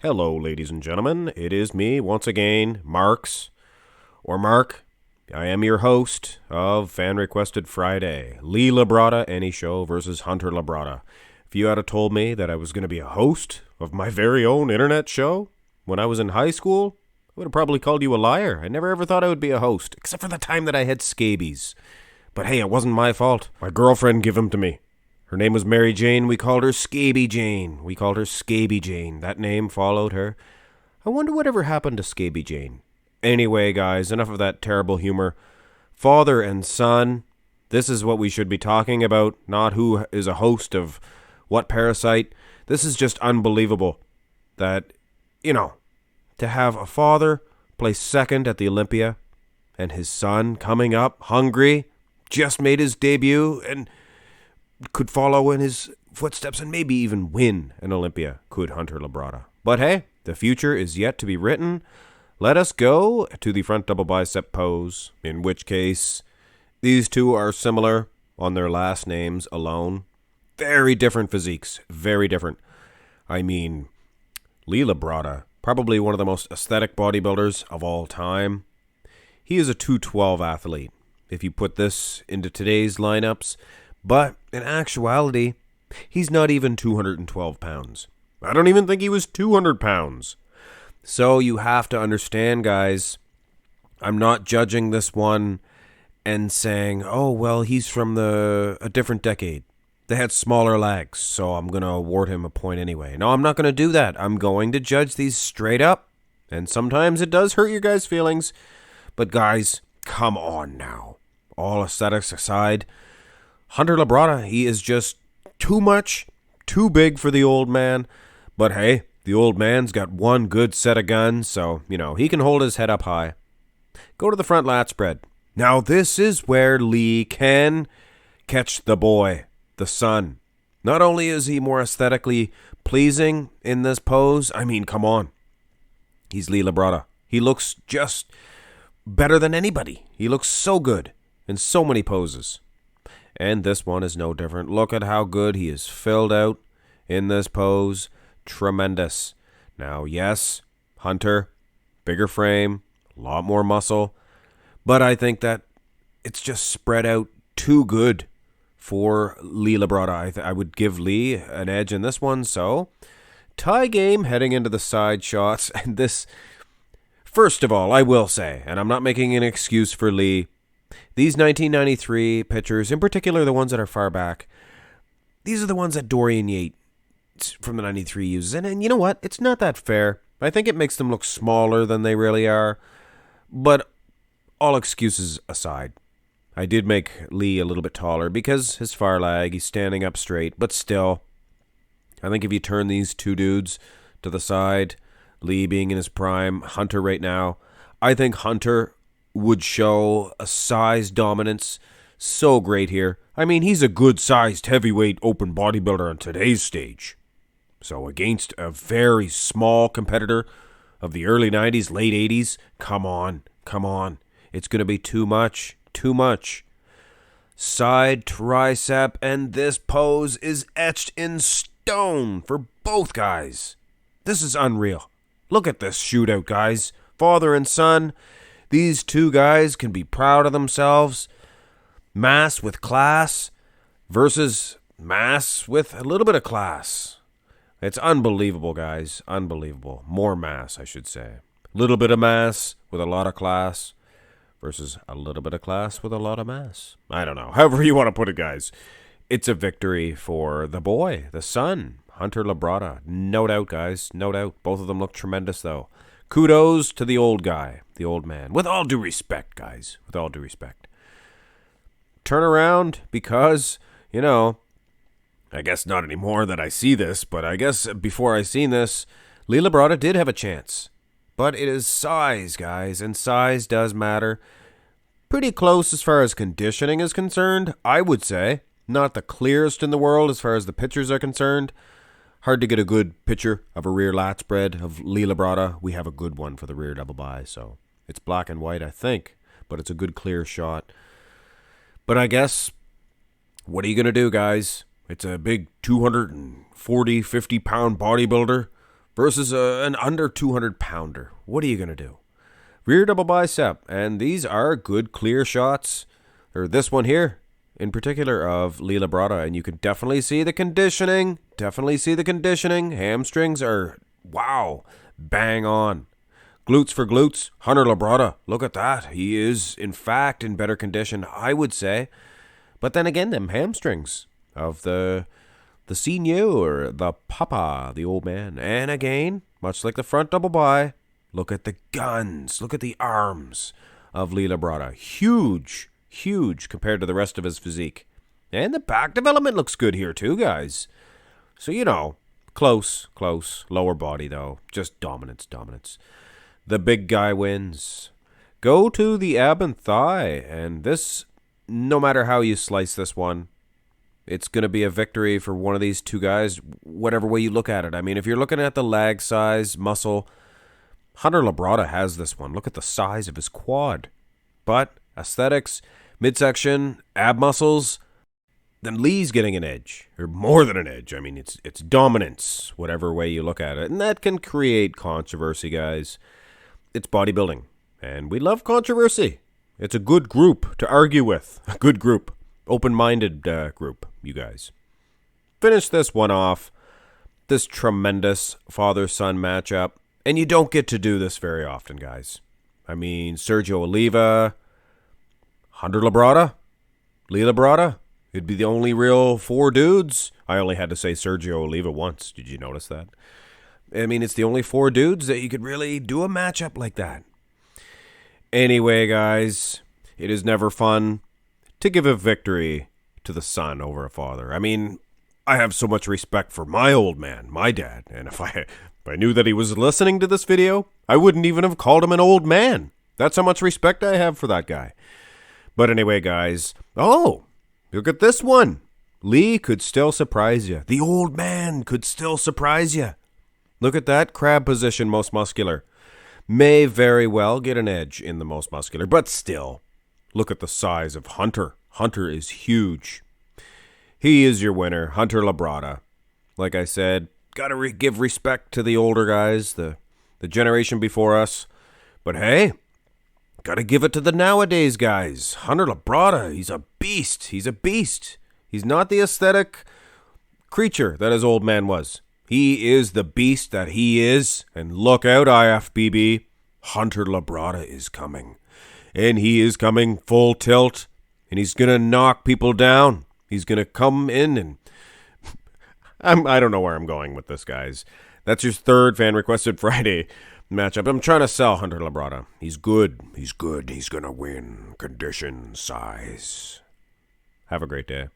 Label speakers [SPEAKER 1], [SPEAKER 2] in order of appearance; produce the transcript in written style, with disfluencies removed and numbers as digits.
[SPEAKER 1] Hello, ladies and gentlemen. It is me, once again, Mark. I am your host of Fan Requested Friday, Lee Labrada, Any Show versus Hunter Labrada. If you had told me that I was going to be a host of my very own internet show when I was in high school, I would have probably called you a liar. I never ever thought I would be a host, except for the time that I had scabies. But hey, it wasn't my fault. My girlfriend gave them to me. Her name was Mary Jane. We called her Scaby Jane. That name followed her. I wonder whatever happened to Scaby Jane. Anyway, guys, enough of that terrible humor. Father and son, this is what we should be talking about, not who is a host of what parasite. This is just unbelievable that, to have a father play second at the Olympia and his son coming up hungry, just made his debut and could follow in his footsteps and maybe even win an Olympia, could Hunter Labrada. But hey, the future is yet to be written. Let us go to the front double bicep pose, in which case these two are similar on their last names alone. Very different physiques, very different. I mean, Lee Labrada, probably one of the most aesthetic bodybuilders of all time. He is a 212 athlete, if you put this into today's lineups. But in actuality, he's not even 212 pounds. I don't even think he was 200 pounds. So you have to understand, guys, I'm not judging this one and saying, oh, well, he's from a different decade. They had smaller legs, so I'm going to award him a point anyway. No, I'm not going to do that. I'm going to judge these straight up. And sometimes it does hurt your guys' feelings. But guys, come on now. All aesthetics aside, Hunter Labrada, he is just too much, too big for the old man. But hey, the old man's got one good set of guns, so, he can hold his head up high. Go to the front lat spread. Now this is where Lee can catch the boy, the son. Not only is he more aesthetically pleasing in this pose, I mean, come on. He's Lee Labrada. He looks just better than anybody. He looks so good in so many poses. And this one is no different. Look at how good he is filled out in this pose. Tremendous. Now, yes, Hunter, bigger frame, a lot more muscle. But I think that it's just spread out too good for Lee Labrada. I would give Lee an edge in this one. So, tie game heading into the side shots. And this, first of all, I will say, and I'm not making an excuse for Lee, these 1993 pictures, in particular the ones that are far back, these are the ones that Dorian Yates from the 93 uses. And you know what? It's not that fair. I think it makes them look smaller than they really are. But all excuses aside, I did make Lee a little bit taller because his far leg, he's standing up straight. But still, I think if you turn these two dudes to the side, Lee being in his prime, Hunter right now, I think Hunter would show a size dominance so great here. I mean, he's a good-sized heavyweight open bodybuilder on today's stage. So against a very small competitor of the early 90s, late 80s, come on. It's going to be too much. Side tricep, and this pose is etched in stone for both guys. This is unreal. Look at this shootout, guys. Father and son. These two guys can be proud of themselves. Mass with class versus mass with a little bit of class. It's unbelievable, guys. Unbelievable. More mass, I should say. A little bit of mass with a lot of class versus a little bit of class with a lot of mass. I don't know. However you want to put it, guys. It's a victory for the boy, the son, Hunter Labrada. No doubt, guys. No doubt. Both of them look tremendous, though. Kudos to the old guy, the old man. With all due respect, guys. With all due respect. Turn around because, I guess not anymore that I see this, but I guess before I seen this, Lee Labrada did have a chance. But it is size, guys, and size does matter. Pretty close as far as conditioning is concerned, I would say. Not the clearest in the world as far as the pictures are concerned. Hard to get a good picture of a rear lat spread of Lee Labrada. We have a good one for the rear double bi, so it's black and white, I think, but it's a good clear shot. But I guess, what are you going to do, guys? It's a big 240, 50-pound bodybuilder versus an under 200 pounder. What are you going to do? Rear double bicep, and these are good clear shots, or this one here in particular of Lee Labrada, and you can definitely see the conditioning. Hamstrings are, wow, bang on. Glutes for glutes, Hunter Labrada, look at that. He is, in fact, in better condition, I would say. But then again, them hamstrings of the senior, the papa, the old man. And again, much like the front double bi, look at the guns, look at the arms of Lee Labrada. Huge compared to the rest of his physique. And the back development looks good here too, guys. So, close, lower body though. Just dominance. The big guy wins. Go to the ab and thigh, and this, no matter how you slice this one, it's going to be a victory for one of these two guys, whatever way you look at it. I mean, if you're looking at the lag size, muscle, Hunter Labrada has this one. Look at the size of his quad. But aesthetics, midsection, ab muscles, then Lee's getting an edge, or more than an edge. I mean, it's dominance, whatever way you look at it. And that can create controversy, guys. It's bodybuilding, and we love controversy. It's a good group to argue with. A good group. Open-minded group, you guys. Finish this one off. This tremendous father-son matchup. And you don't get to do this very often, guys. I mean, Sergio Oliva, Hunter Labrada, Lee Labrada. It'd be the only real four dudes. I only had to say Sergio Oliva once. Did you notice that? I mean, it's the only four dudes that you could really do a matchup like that. Anyway, guys, it is never fun to give a victory to the son over a father. I mean, I have so much respect for my old man, my dad, and if I knew that he was listening to this video, I wouldn't even have called him an old man. That's how much respect I have for that guy. But anyway, guys, oh, look at this one. Lee could still surprise you. The old man could still surprise you. Look at that crab position, most muscular. May very well get an edge in the most muscular, but still, look at the size of Hunter. Hunter is huge. He is your winner, Hunter Labrada. Like I said, gotta give respect to the older guys, the generation before us. But hey, gotta give it to the nowadays guys. Hunter Labrada, he's a beast. He's not the aesthetic creature that his old man was. He is the beast that he is. And look out, IFBB. Hunter Labrada is coming. And he is coming full tilt. And he's going to knock people down. He's going to come in and... I don't know where I'm going with this, guys. That's your third Fan Requested Friday matchup. I'm trying to sell Hunter Labrada. He's good. He's going to win. Condition, size. Have a great day.